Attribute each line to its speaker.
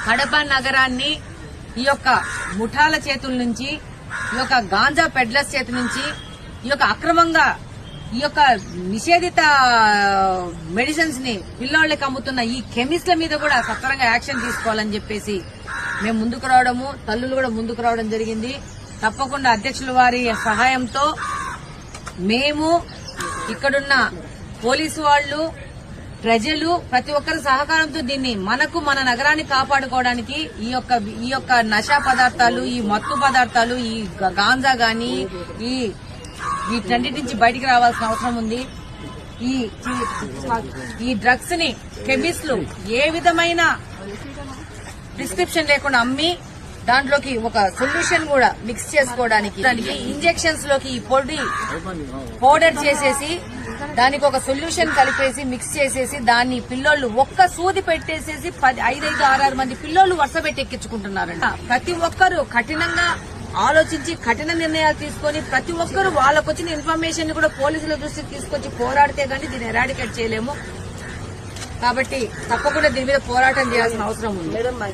Speaker 1: కడప నగరాన్ని ఈ యొక్క ముఠాల చేతుల నుంచి, ఈ యొక్క గాంజా పెడ్లర్స్ చేతుల నుంచి, ఈ యొక్క అక్రమంగా ఈ యొక్క నిషేధిత మెడిసిన్స్ ని పిల్లోళ్ళకి అమ్ముతున్న ఈ కెమిస్ట్ల మీద కూడా సత్వరంగా యాక్షన్ తీసుకోవాలని చెప్పేసి మేము ముందుకు రావడము, తల్లులు కూడా ముందుకు రావడం జరిగింది. తప్పకుండా అధ్యక్షుల వారి సహాయంతో మేము, ఇక్కడున్న పోలీసు వాళ్ళు, ప్రజలు ప్రతి ఒక్కరి సహకారంతో దీన్ని మన నగరాన్ని కాపాడుకోవడానికి ఈ యొక్క నశా పదార్థాలు, ఈ మత్తు పదార్థాలు, ఈ గాంజా గాని వీటన్నిటి నుంచి బయటికి రావాల్సిన అవసరం ఉంది. ఈ డ్రగ్స్ ని కెమిస్టులు ఏ విధమైన ప్రిస్క్రిప్షన్ లేకుండా అమ్మి దాంట్లోకి ఒక సొల్యూషన్ కూడా మిక్స్ చేసుకోవడానికి, దానికి ఇంజెక్షన్స్ లోకి ఈ పొడి పౌడర్ చేసేసి దానికి ఒక సొల్యూషన్ కలిపేసి మిక్స్ చేసేసి దాన్ని పిల్లోళ్ళు ఒక్క సూది పెట్టేసేసి 5, 6 మంది పిల్లోళ్ళు వరుస పెట్టి ఎక్కించుకుంటున్నారంట. ప్రతి ఒక్కరూ కఠినంగా ఆలోచించి కఠిన నిర్ణయాలు తీసుకుని ప్రతి ఒక్కరూ వాళ్ళకు వచ్చిన ఇన్ఫర్మేషన్ కూడా పోలీసుల దృష్టికి తీసుకొచ్చి పోరాడితే గానీ దీన్ని ఎరాడికేట్ చేయలేము. కాబట్టి తప్పకుండా దీని మీద పోరాటం చేయాల్సిన అవసరం ఉంది.